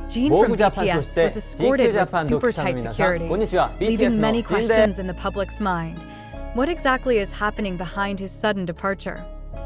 Jin from BTS was escorted with super tight security, leaving many questions in the public's mind. What exactly is happening behind his sudden departure?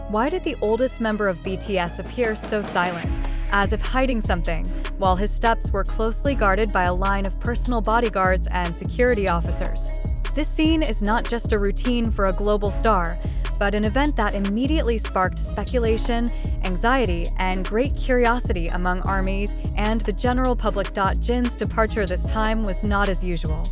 Why did the oldest member of BTS appear so silent, as if hiding something, while his steps were closely guarded by a line of personal bodyguards and security officers? This scene is not just a routine for a global star, but an event that immediately sparked speculation, anxiety, and great curiosity among ARMYs and the general public. Jin's departure this time was not as usual.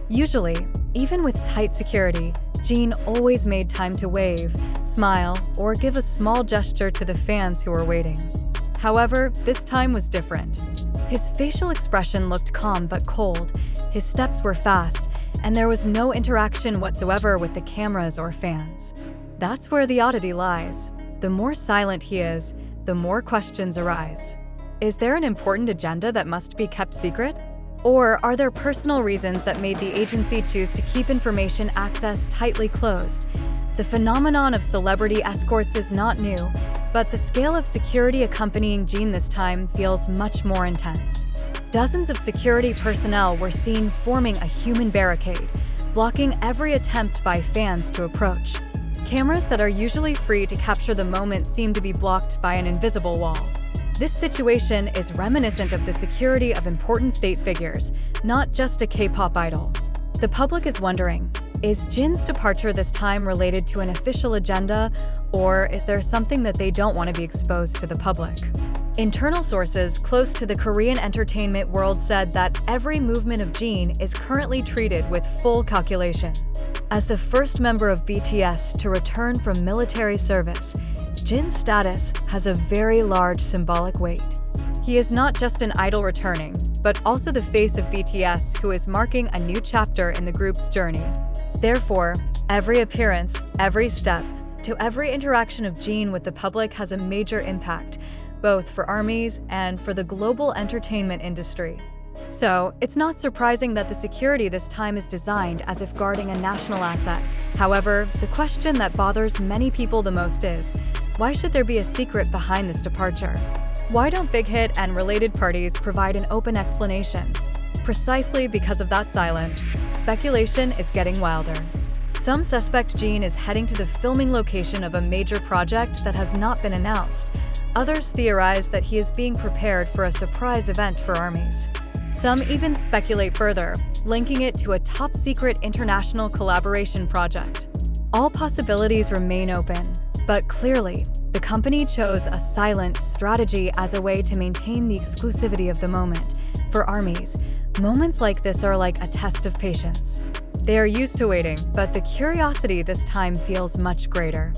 Usually, even with tight security, Jin always made time to wave, smile, or give a small gesture to the fans who were waiting. However, this time was different. His facial expression looked calm but cold, his steps were fast, and there was no interaction whatsoever with the cameras or fans. That's where the oddity lies. The more silent he is, the more questions arise. Is there an important agenda that must be kept secret? Or are there personal reasons that made the agency choose to keep information access tightly closed? The phenomenon of celebrity escorts is not new, but the scale of security accompanying Jin this time feels much more intense. Dozens of security personnel were seen forming a human barricade, blocking every attempt by fans to approach. Cameras that are usually free to capture the moment seem to be blocked by an invisible wall. This situation is reminiscent of the security of important state figures, not just a K-pop idol. The public is wondering, is Jin's departure this time related to an official agenda, or is there something that they don't want to be exposed to the public? Internal sources close to the Korean entertainment world said that every movement of Jin is currently treated with full calculation. As the first member of BTS to return from military service, Jin's status has a very large symbolic weight. He is not just an idol returning, but also the face of BTS who is marking a new chapter in the group's journey. Therefore, every appearance, every step, to every interaction of Jin with the public has a major impact, both for ARMYs and for the global entertainment industry. So, it's not surprising that the security this time is designed as if guarding a national asset. However, the question that bothers many people the most is, why should there be a secret behind this departure? Why don't Big Hit and related parties provide an open explanation? Precisely because of that silence, speculation is getting wilder. Some suspect Jin is heading to the filming location of a major project that has not been announced. Others theorize that he is being prepared for a surprise event for ARMYs. Some even speculate further, linking it to a top-secret international collaboration project. All possibilities remain open, but clearly, the company chose a silent strategy as a way to maintain the exclusivity of the moment. For ARMYs, moments like this are like a test of patience. They are used to waiting, but the curiosity this time feels much greater.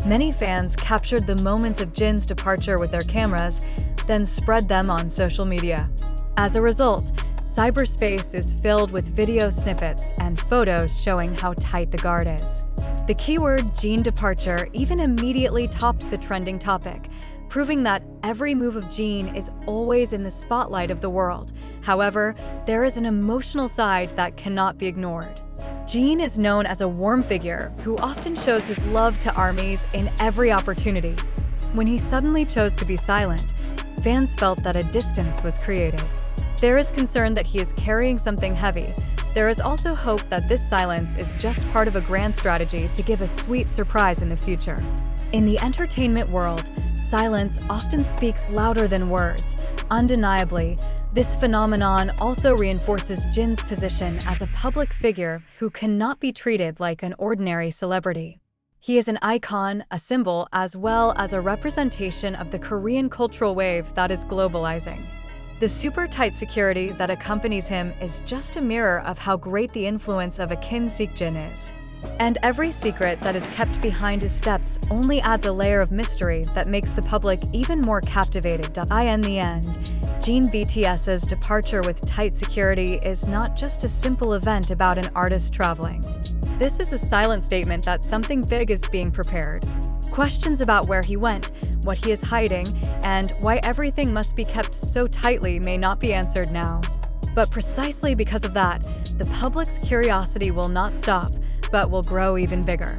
Many fans captured the moments of Jin's departure with their cameras, then spread them on social media. As a result, cyberspace is filled with video snippets and photos showing how tight the guard is. The keyword Jin departure even immediately topped the trending topic, proving that every move of Jin is always in the spotlight of the world. However, there is an emotional side that cannot be ignored. Jin is known as a warm figure who often shows his love to ARMYs in every opportunity. When he suddenly chose to be silent, fans felt that a distance was created. There is concern that he is carrying something heavy. There is also hope that this silence is just part of a grand strategy to give a sweet surprise in the future. In the entertainment world, silence often speaks louder than words. Undeniably, this phenomenon also reinforces Jin's position as a public figure who cannot be treated like an ordinary celebrity. He is an icon, a symbol, as well as a representation of the Korean cultural wave that is globalizing. The super tight security that accompanies him is just a mirror of how great the influence of a Kim Seokjin is. And every secret that is kept behind his steps only adds a layer of mystery that makes the public even more captivated. In the end, Jin BTS's departure with tight security is not just a simple event about an artist traveling. This is a silent statement that something big is being prepared. Questions about where he went, what he is hiding, and why everything must be kept so tightly may not be answered now. But precisely because of that, the public's curiosity will not stop, but will grow even bigger.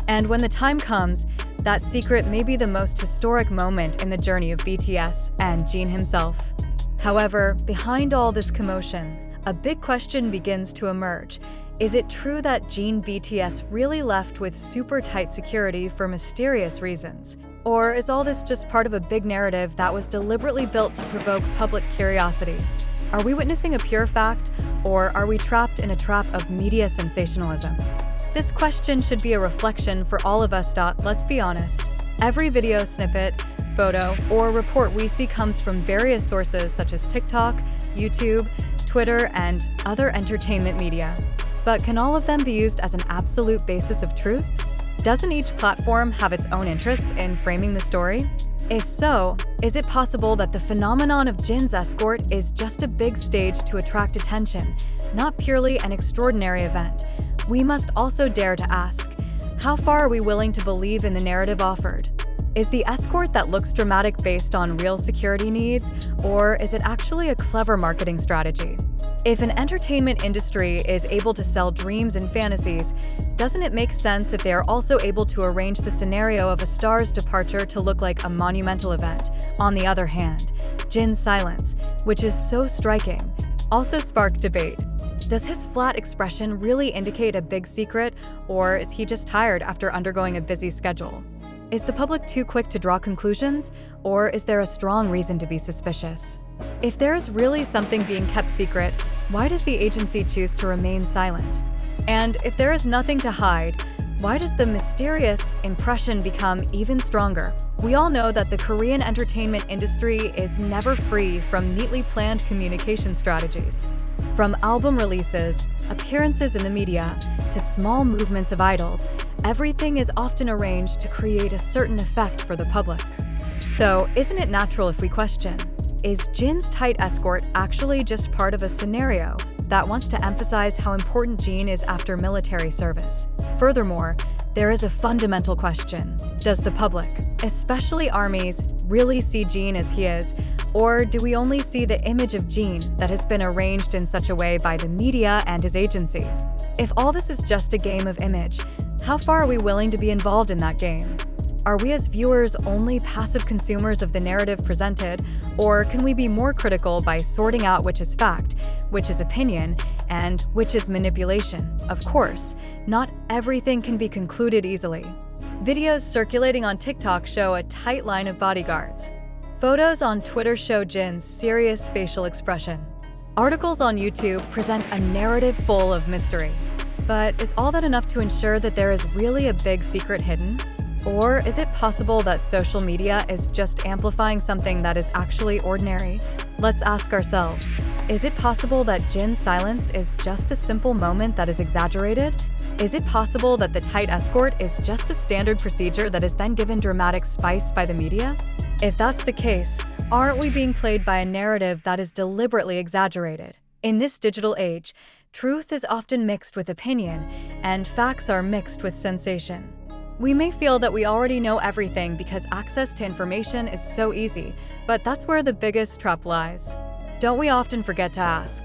And when the time comes, that secret may be the most historic moment in the journey of BTS and Jin himself. However, behind all this commotion, a big question begins to emerge. Is it true that Jin BTS really left with super tight security for mysterious reasons? Or is all this just part of a big narrative that was deliberately built to provoke public curiosity? Are we witnessing a pure fact, or are we trapped in a trap of media sensationalism? This question should be a reflection for all of us. Let's be honest. Every video snippet, photo, or report we see comes from various sources such as TikTok, YouTube, Twitter, and other entertainment media. But can all of them be used as an absolute basis of truth? Doesn't each platform have its own interests in framing the story? If so, is it possible that the phenomenon of Jin's escort is just a big stage to attract attention, not purely an extraordinary event? We must also dare to ask, how far are we willing to believe in the narrative offered? Is the escort that looks dramatic based on real security needs, or is it actually a clever marketing strategy? If an entertainment industry is able to sell dreams and fantasies, doesn't it make sense if they are also able to arrange the scenario of a star's departure to look like a monumental event? On the other hand, Jin's silence, which is so striking, also sparked debate. Does his flat expression really indicate a big secret, or is he just tired after undergoing a busy schedule? Is the public too quick to draw conclusions, or is there a strong reason to be suspicious? If there is really something being kept secret, why does the agency choose to remain silent? And if there is nothing to hide, why does the mysterious impression become even stronger? We all know that the Korean entertainment industry is never free from neatly planned communication strategies. From album releases, appearances in the media, to small movements of idols, everything is often arranged to create a certain effect for the public. So, isn't it natural if we question, is Jin's tight escort actually just part of a scenario that wants to emphasize how important Jin is after military service? Furthermore, there is a fundamental question. Does the public, especially armies, really see Jin as he is? Or do we only see the image of Jin that has been arranged in such a way by the media and his agency? If all this is just a game of image, how far are we willing to be involved in that game? Are we as viewers only passive consumers of the narrative presented, or can we be more critical by sorting out which is fact, which is opinion, and which is manipulation? Of course, not everything can be concluded easily. Videos circulating on TikTok show a tight line of bodyguards. Photos on Twitter show Jin's serious facial expression. Articles on YouTube present a narrative full of mystery. But is all that enough to ensure that there is really a big secret hidden? Or is it possible that social media is just amplifying something that is actually ordinary? Let's ask ourselves, is it possible that Jin's silence is just a simple moment that is exaggerated? Is it possible that the tight escort is just a standard procedure that is then given dramatic spice by the media? If that's the case, aren't we being played by a narrative that is deliberately exaggerated? In this digital age, truth is often mixed with opinion, and facts are mixed with sensation. We may feel that we already know everything because access to information is so easy, but that's where the biggest trap lies. Don't we often forget to ask,